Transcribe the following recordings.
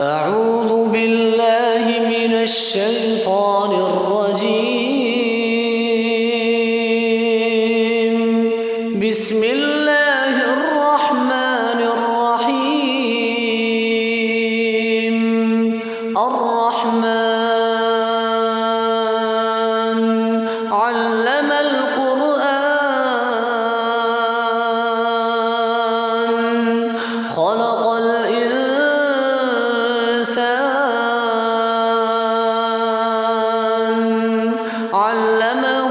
أعوذ بالله من الشيطان الرجيم. بسم الله الرحمن الرحيم. الرحمن علم القرآن خلق علمه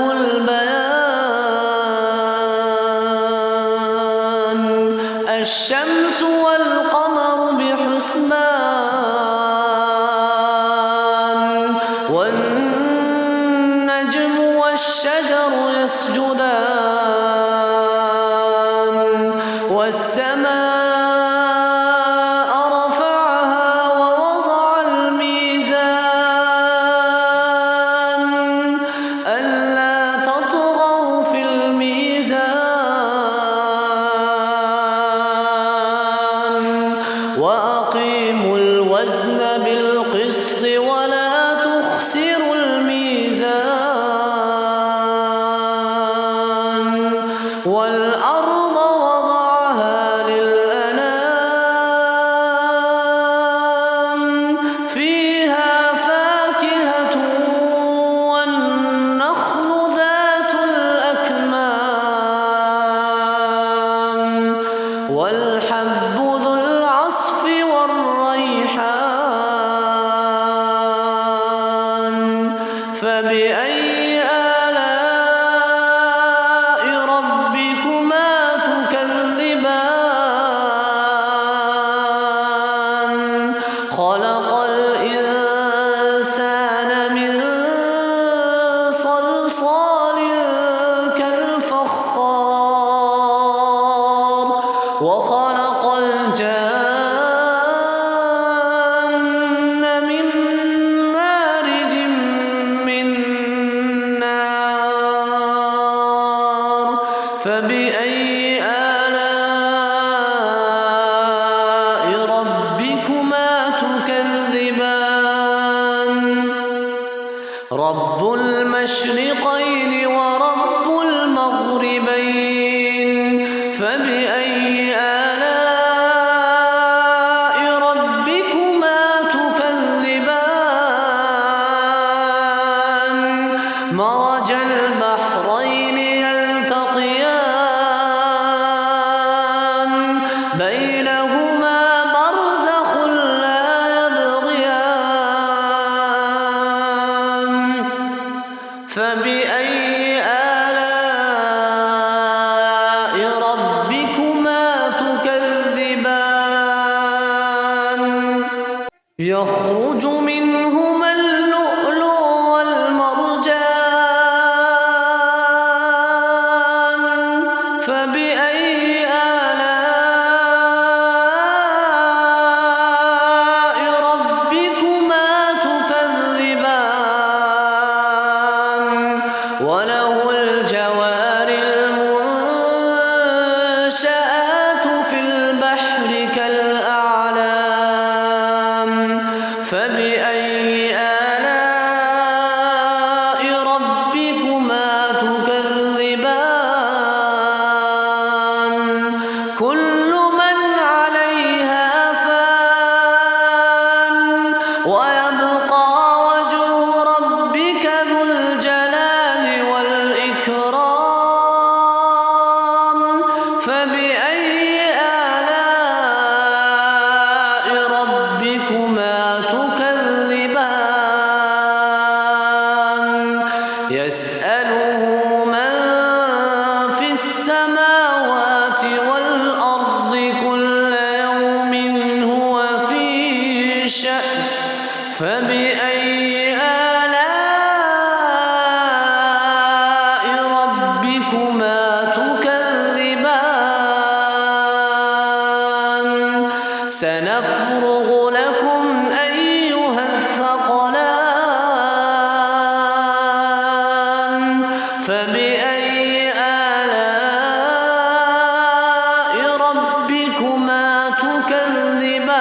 البيان. الشمس والقمر بحسبان والنجم والشجر يسجدان والسماء رفعها ووضع الميزان ألا تطغوا في الميزان وأقيموا الوزن بالقسط ولا تخسروا الميزان والأرض وضعها للأنام فيها فاكهة والنخل ذات الأكمام والحب ذو العصف والريحان فبأي آلاء ربكما تكذبان خلق الإنسان من صلصال كالفخار وخلق الجان من مارج من نار فبأي آلاء ربكما تكذبان رب المشرقين ورب المغربين فبأي آلاء ربكما تكذبان مرج البحرين يلتقيان بينهما برزخ لا يبغيان فبأي آلاء ربكما تكذبان يخرج منهما اللؤلؤ والمرجان فبأي آلاء ربكما تكذبان وله الجوار المنشآت في البحر كالأعلام فبأي آلاء ربكما تكذبان كل من عليها فان ويبقى وجه ربك ذو الجلال والإكرام فبأي آلاء ربكما تكذبان يسأله من في السماوات والأرض كل يوم هو في شأن فبأي آلاء ربكما تكذبان سنفرغ لكم أيها الثقلان فبأي آلاء ربكما تكذبان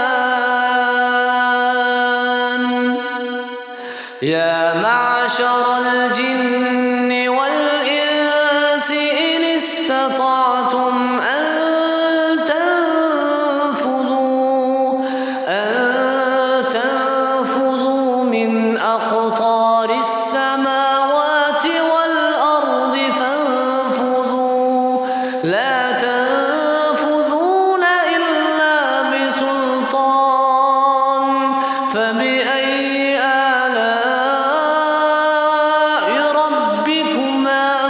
يا معشر الجن والإنس إن استطعتم أن تنفذوا من أقطار السماوات والأرض فانفذوا لا تنفذون إلا بسلطان فبأي آلاء ربكما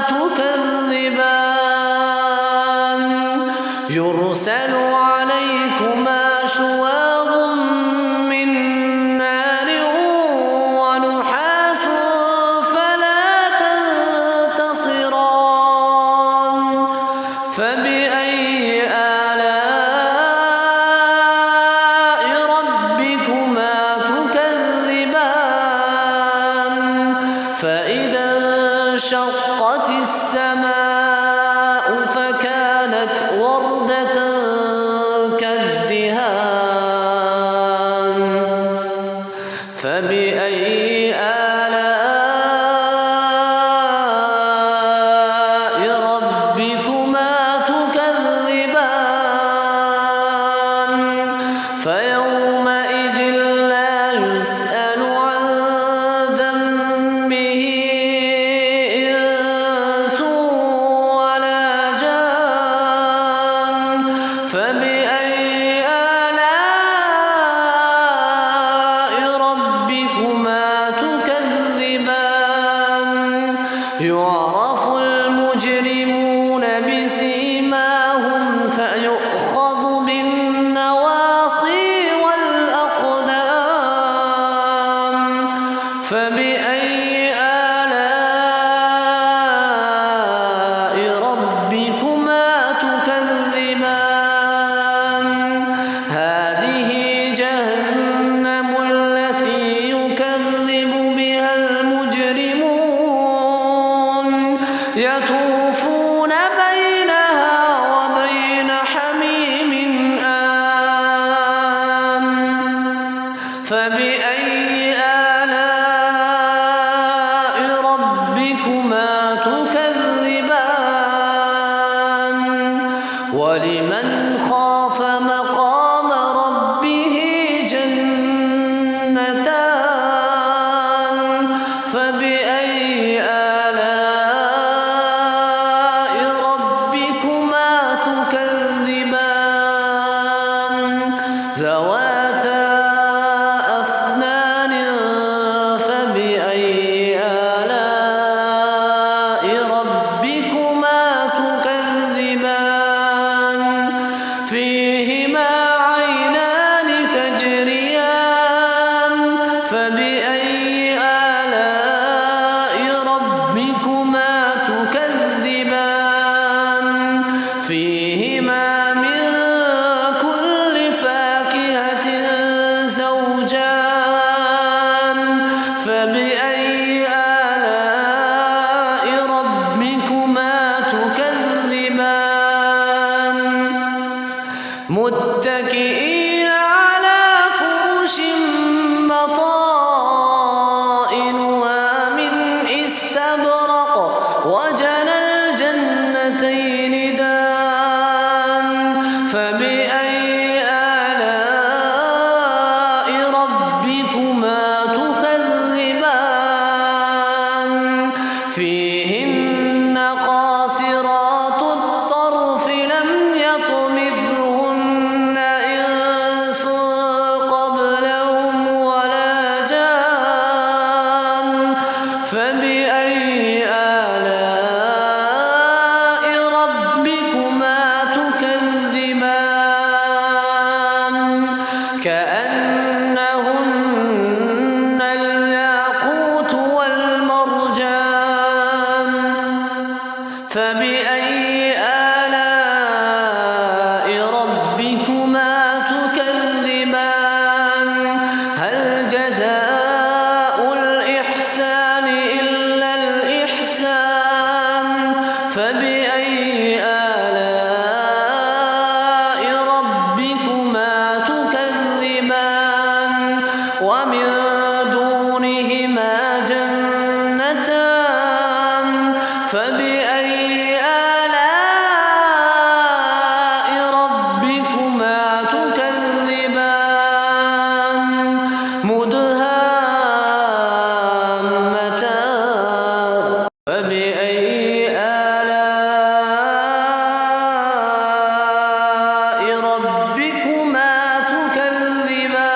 تكذبان يرسل عليكما شواظ من نار ونحاس فلا تنتصران فبأي آلاء ربكما تكذبان فإذا انشقت السماء فكانت وردة كالدهان فبأي آلاء ربكما تكذبان فيومئذ لا يسأل عن ذنبه إنس ولا جان فبأي آلاء ربكما تكذبان يعرف المجرمون بسيماهم فيؤخذ بالنواصي والأقدام فبأي آلاء ربكما تكذبان هذه جهنم التي يكذب بها المجرمون يطوفون بينها وبين حميم آن فبأي آلاء ربكما تكذبان ولمن خاف مقام ربه جنتان فبأي آلاء ربكما تكذبان ذواتا أفنان فبأي آلاء ربكما تكذبان فيهما عينان تجريان فبأي آلاء ربكما تكذبان فيهما من كل فاكهة زوجان فبأي آلاء ربكما تكذبان متكئين على فرش بطائنها من استبرق وجنى الجنتين دان فبأي آلاء ربكما تكذبان فيهن قاصرات الطرف لم يطمثهن إنس قبلهم ولا جان فبأي آلاء ربكما تكذبان كأنهن الياقوت والمرجان فبأي آلاء ربكما تكذبان هل جزاء الإحسان إلا الإحسان فبأي آلاء ربكما تكذبان ومن دون دونهما جنتان فبأي آلاء ربكما تكذبان مدهامتان فبأي آلاء ربكما تكذبان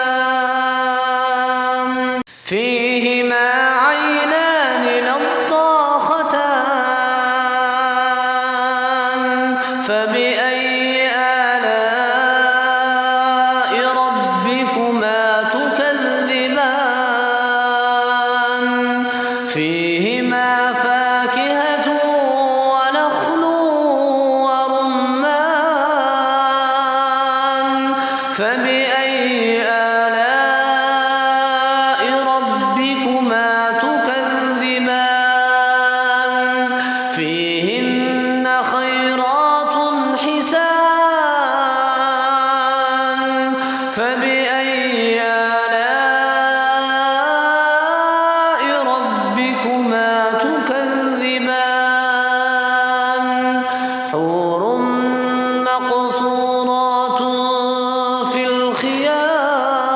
فيهما عينان نضاختان فبأي آلاء ربكما تكذبان فيهما فاكهة ونخل ورمان فبأي آلاء ربكما تكذبان فيهن خيرات حسان فبأي آلاء ربكما تكذبان حور مقصورات في الخيام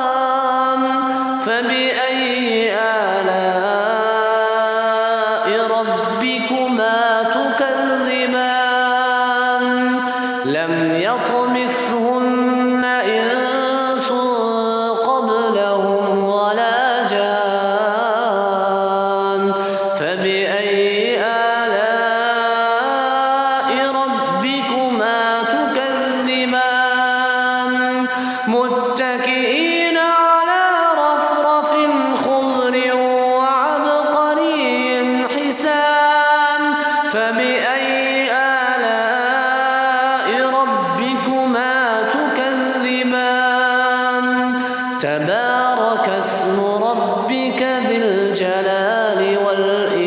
فبأي آلاء ربكما تكذبان لم يطمثهن إنس قبلهم ولا جان فبأي آلاء ربكما تكذبان متكئين على رفرف خضر وعبقري حسان فبأي آلاء ربكما تكذبان تبارك اسم ربك ذي الجلال والإكرام